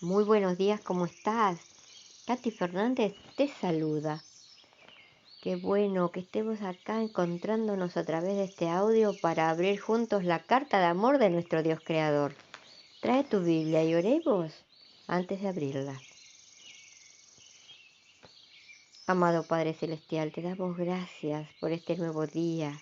Muy buenos días, ¿cómo estás? Katy Fernández te saluda. Qué bueno que estemos acá encontrándonos a través de este audio para abrir juntos la carta de amor de nuestro Dios Creador. Trae tu Biblia y oremos antes de abrirla. Amado Padre Celestial, te damos gracias por este nuevo día.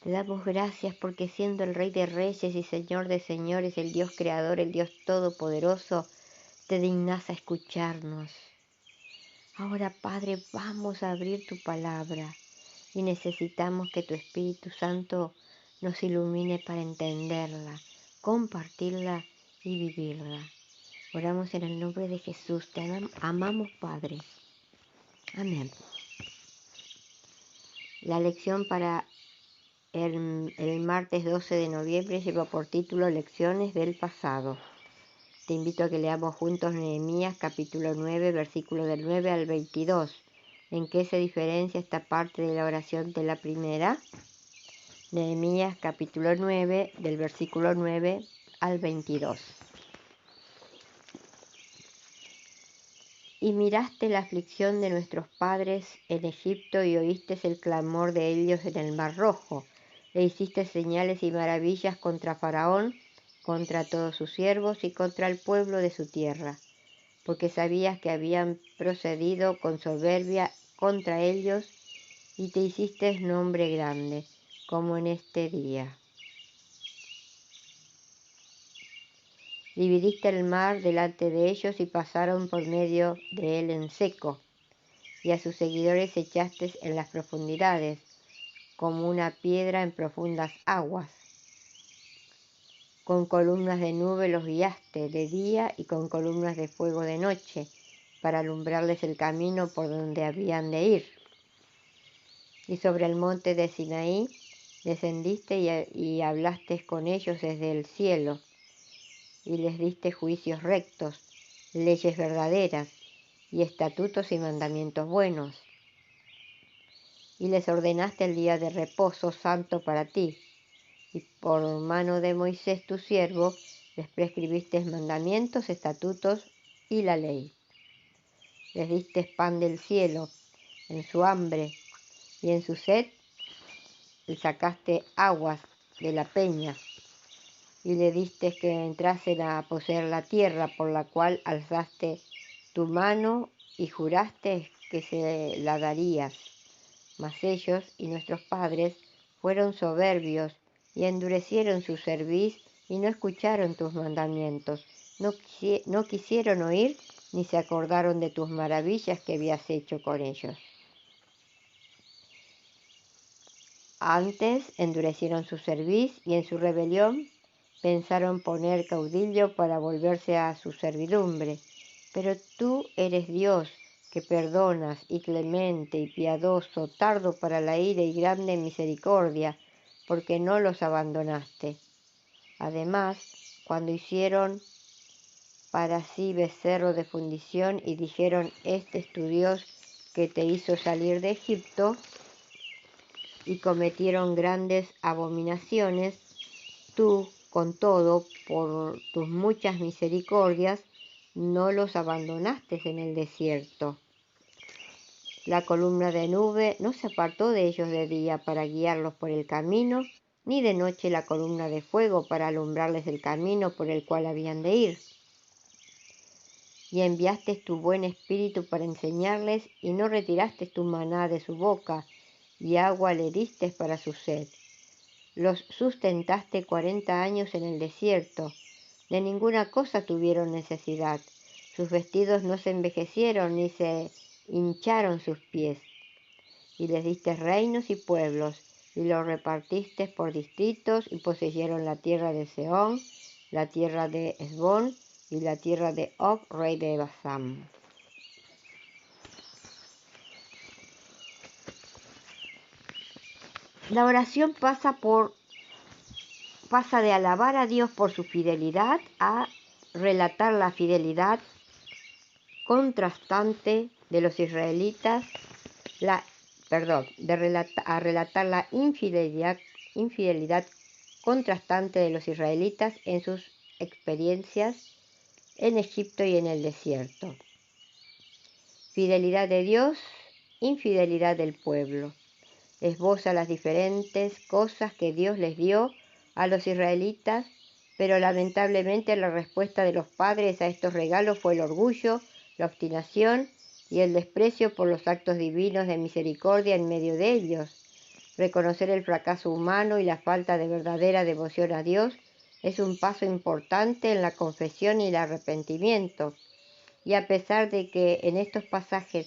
Te damos gracias porque siendo el Rey de Reyes y Señor de Señores, el Dios Creador, el Dios Todopoderoso, te dignas a escucharnos. Ahora, Padre, vamos a abrir tu palabra y necesitamos que tu Espíritu Santo nos ilumine para entenderla, compartirla y vivirla. Oramos en el nombre de Jesús. Te amamos, Padre. Amén. La lección para el martes 12 de noviembre lleva por título Lecciones del pasado. Te invito a que leamos juntos Nehemías capítulo 9, versículo del 9 al 22. ¿En qué se diferencia esta parte de la oración de la primera? Nehemías capítulo 9, del versículo 9 al 22. Y miraste la aflicción de nuestros padres en Egipto y oíste el clamor de ellos en el Mar Rojo, e hiciste señales y maravillas contra Faraón, contra todos sus siervos y contra el pueblo de su tierra, porque sabías que habían procedido con soberbia contra ellos y te hiciste nombre grande, como en este día. Dividiste el mar delante de ellos y pasaron por medio de él en seco, y a sus seguidores echaste en las profundidades, como una piedra en profundas aguas. Con columnas de nube los guiaste de día y con columnas de fuego de noche, para alumbrarles el camino por donde habían de ir. Y sobre el monte de Sinaí descendiste y hablaste con ellos desde el cielo, y les diste juicios rectos, leyes verdaderas, y estatutos y mandamientos buenos. Y les ordenaste el día de reposo santo para ti, y por mano de Moisés tu siervo les prescribiste mandamientos, estatutos y la ley. Les diste pan del cielo en su hambre, y en su sed le sacaste aguas de la peña, y le diste que entrasen a poseer la tierra, por la cual alzaste tu mano y juraste que se la darías. Mas ellos y nuestros padres fueron soberbios y endurecieron su cerviz y no escucharon tus mandamientos. No quisieron oír ni se acordaron de tus maravillas que habías hecho con ellos. Antes endurecieron su cerviz y en su rebelión pensaron poner caudillo para volverse a su servidumbre. Pero tú eres Dios, que perdonas, y clemente y piadoso, tardo para la ira y grande en misericordia, porque no los abandonaste. Además, cuando hicieron para sí becerro de fundición y dijeron, este es tu Dios que te hizo salir de Egipto, y cometieron grandes abominaciones, tú, con todo, por tus muchas misericordias, no los abandonaste en el desierto. La columna de nube no se apartó de ellos de día para guiarlos por el camino, ni de noche la columna de fuego para alumbrarles el camino por el cual habían de ir. Y enviaste tu buen espíritu para enseñarles, y no retiraste tu maná de su boca, y agua le diste para su sed. Los sustentaste 40 años en el desierto, de ninguna cosa tuvieron necesidad. Sus vestidos no se envejecieron ni se hincharon sus pies. Y les diste reinos y pueblos, y los repartiste por distritos, y poseyeron la tierra de Sehón, la tierra de Hesbón, y la tierra de Og, rey de Basán. La oración pasa de alabar a Dios por su fidelidad a relatar la fidelidad contrastante de los israelitas, a relatar la infidelidad contrastante de los israelitas en sus experiencias en Egipto y en el desierto. Fidelidad de Dios, infidelidad del pueblo. Esboza las diferentes cosas que Dios les dio a los israelitas, pero lamentablemente la respuesta de los padres a estos regalos fue el orgullo, la obstinación y el desprecio por los actos divinos de misericordia en medio de ellos. Reconocer el fracaso humano y la falta de verdadera devoción a Dios es un paso importante en la confesión y el arrepentimiento. Y a pesar de que en estos pasajes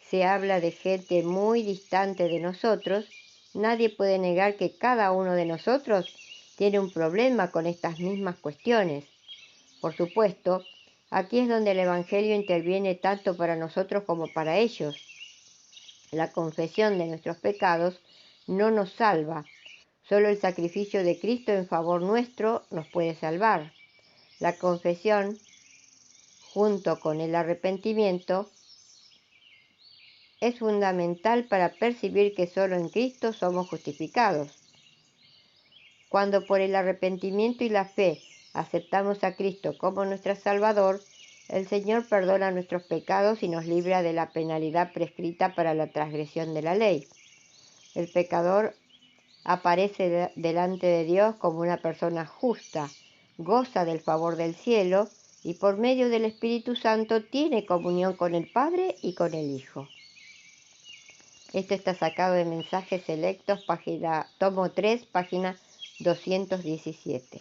se habla de gente muy distante de nosotros, nadie puede negar que cada uno de nosotros tiene un problema con estas mismas cuestiones. Por supuesto, aquí es donde el Evangelio interviene tanto para nosotros como para ellos. La confesión de nuestros pecados no nos salva. Solo el sacrificio de Cristo en favor nuestro nos puede salvar. La confesión, junto con el arrepentimiento, es fundamental para percibir que solo en Cristo somos justificados. Cuando por el arrepentimiento y la fe aceptamos a Cristo como nuestro Salvador, el Señor perdona nuestros pecados y nos libra de la penalidad prescrita para la transgresión de la ley. El pecador aparece delante de Dios como una persona justa, goza del favor del cielo y por medio del Espíritu Santo tiene comunión con el Padre y con el Hijo. Esto está sacado de Mensajes Selectos, tomo 3, página 217.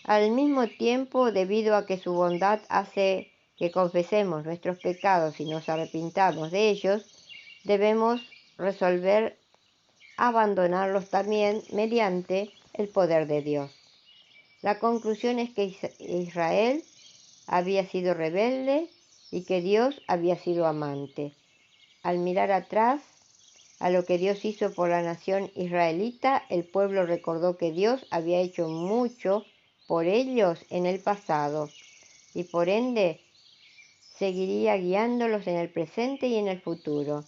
Al mismo tiempo, debido a que su bondad hace que confesemos nuestros pecados y nos arrepintamos de ellos, debemos resolver abandonarlos también mediante el poder de Dios. La conclusión es que Israel había sido rebelde y que Dios había sido amante. Al mirar atrás a lo que Dios hizo por la nación israelita, el pueblo recordó que Dios había hecho mucho por ellos en el pasado y por ende seguiría guiándolos en el presente y en el futuro.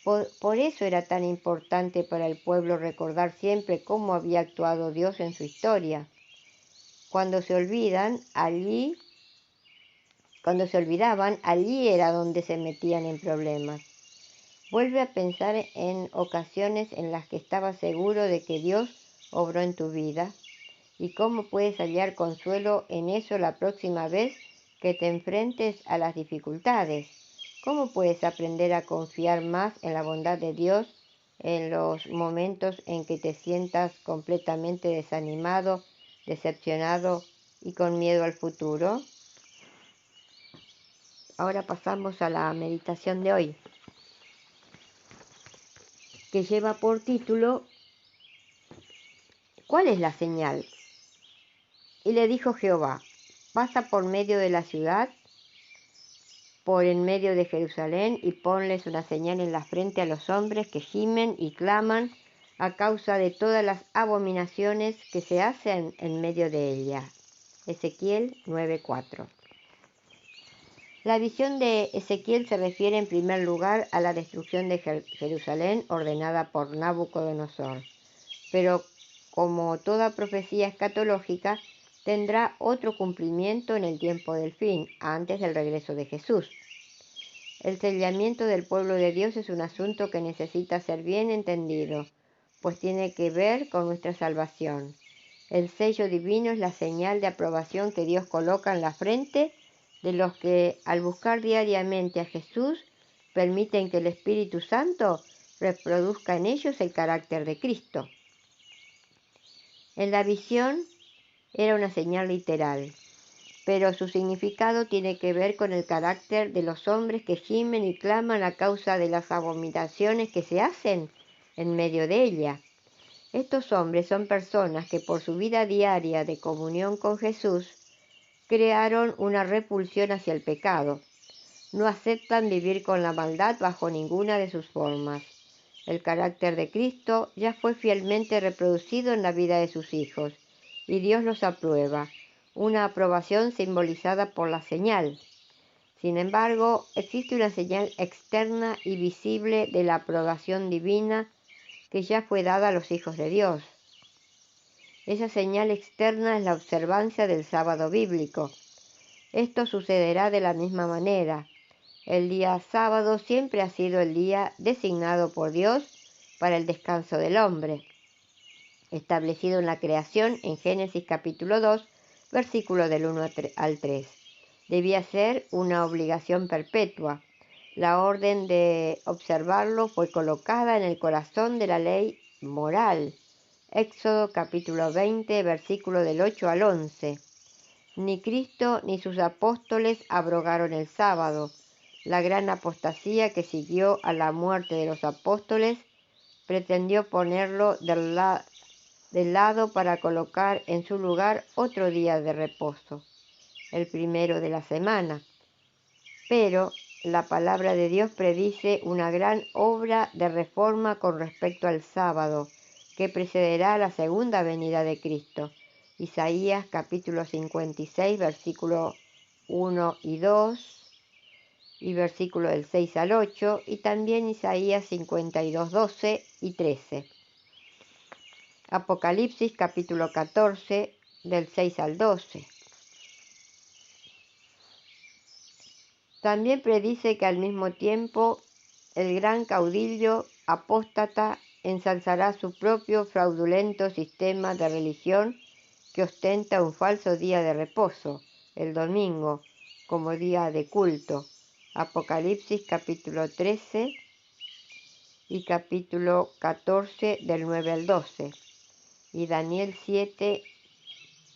Por eso era tan importante para el pueblo recordar siempre cómo había actuado Dios en su historia. Cuando se olvidaban, allí era donde se metían en problemas. Vuelve a pensar en ocasiones en las que estabas seguro de que Dios obró en tu vida y cómo puedes hallar consuelo en eso la próxima vez que te enfrentes a las dificultades. ¿Cómo puedes aprender a confiar más en la bondad de Dios en los momentos en que te sientas completamente desanimado, decepcionado y con miedo al futuro? Ahora pasamos a la meditación de hoy, que lleva por título ¿Cuál es la señal? Y le dijo Jehová, pasa por medio de la ciudad, por en medio de Jerusalén, y ponles una señal en la frente a los hombres que gimen y claman a causa de todas las abominaciones que se hacen en medio de ella. Ezequiel 9:4. La visión de Ezequiel se refiere en primer lugar a la destrucción de Jerusalén ordenada por Nabucodonosor, pero como toda profecía escatológica, tendrá otro cumplimiento en el tiempo del fin, antes del regreso de Jesús. El sellamiento del pueblo de Dios es un asunto que necesita ser bien entendido, pues tiene que ver con nuestra salvación. El sello divino es la señal de aprobación que Dios coloca en la frente de los que, al buscar diariamente a Jesús, permiten que el Espíritu Santo reproduzca en ellos el carácter de Cristo. En la visión era una señal literal, pero su significado tiene que ver con el carácter de los hombres que gimen y claman a causa de las abominaciones que se hacen en medio de ella. Estos hombres son personas que por su vida diaria de comunión con Jesús crearon una repulsión hacia el pecado. No aceptan vivir con la maldad bajo ninguna de sus formas. El carácter de Cristo ya fue fielmente reproducido en la vida de sus hijos, y Dios los aprueba, una aprobación simbolizada por la señal. Sin embargo, existe una señal externa y visible de la aprobación divina que ya fue dada a los hijos de Dios. Esa señal externa es la observancia del sábado bíblico. Esto sucederá de la misma manera. El día sábado siempre ha sido el día designado por Dios para el descanso del hombre, establecido en la creación en Génesis capítulo 2, versículos del 1 al 3. Debía ser una obligación perpetua. La orden de observarlo fue colocada en el corazón de la ley moral. Éxodo capítulo 20, versículo del 8 al 11. Ni Cristo ni sus apóstoles abrogaron el sábado. La gran apostasía que siguió a la muerte de los apóstoles pretendió ponerlo del lado para colocar en su lugar otro día de reposo, el primero de la semana. Pero la palabra de Dios predice una gran obra de reforma con respecto al sábado, que precederá a la segunda venida de Cristo. Isaías capítulo 56, versículos 1 y 2, y versículos del 6 al 8, y también Isaías 52, 12 y 13. Apocalipsis capítulo 14, del 6 al 12. También predice que al mismo tiempo el gran caudillo apóstata ensalzará su propio fraudulento sistema de religión que ostenta un falso día de reposo, el domingo, como día de culto. Apocalipsis capítulo 13 y capítulo 14 del 9 al 12 y Daniel 7,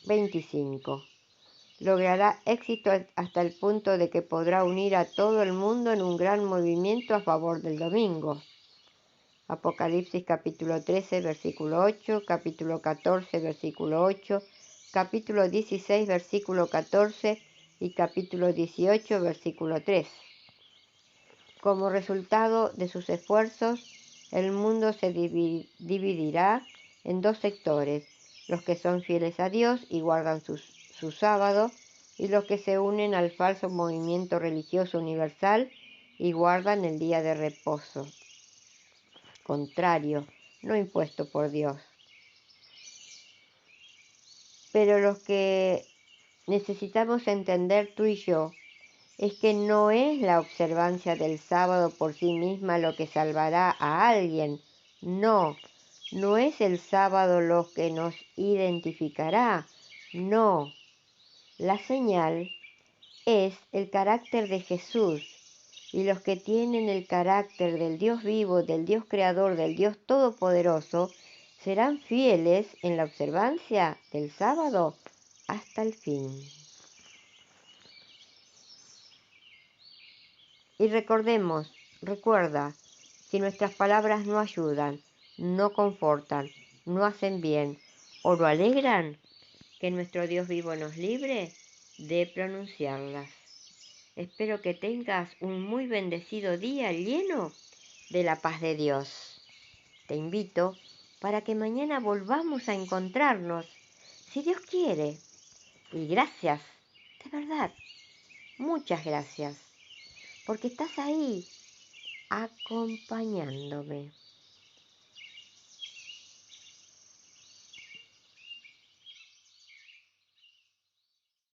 25. Logrará éxito hasta el punto de que podrá unir a todo el mundo en un gran movimiento a favor del domingo. Apocalipsis capítulo 13, versículo 8, capítulo 14, versículo 8, capítulo 16, versículo 14 y capítulo 18, versículo 3. Como resultado de sus esfuerzos, el mundo se dividirá en dos sectores: los que son fieles a Dios y guardan su sábado, y los que se unen al falso movimiento religioso universal y guardan el día de reposo, contrario, no impuesto por Dios. Pero lo que necesitamos entender tú y yo es que no es la observancia del sábado por sí misma lo que salvará a alguien. No es el sábado lo que nos identificará. No, la señal es el carácter de Jesús, y los que tienen el carácter del Dios vivo, del Dios creador, del Dios todopoderoso, serán fieles en la observancia del sábado hasta el fin. Y recuerda, si nuestras palabras no ayudan, no confortan, no hacen bien o lo alegran, que nuestro Dios vivo nos libre de pronunciarlas. Espero que tengas un muy bendecido día lleno de la paz de Dios. Te invito para que mañana volvamos a encontrarnos, si Dios quiere. Y gracias, de verdad, muchas gracias, porque estás ahí acompañándome.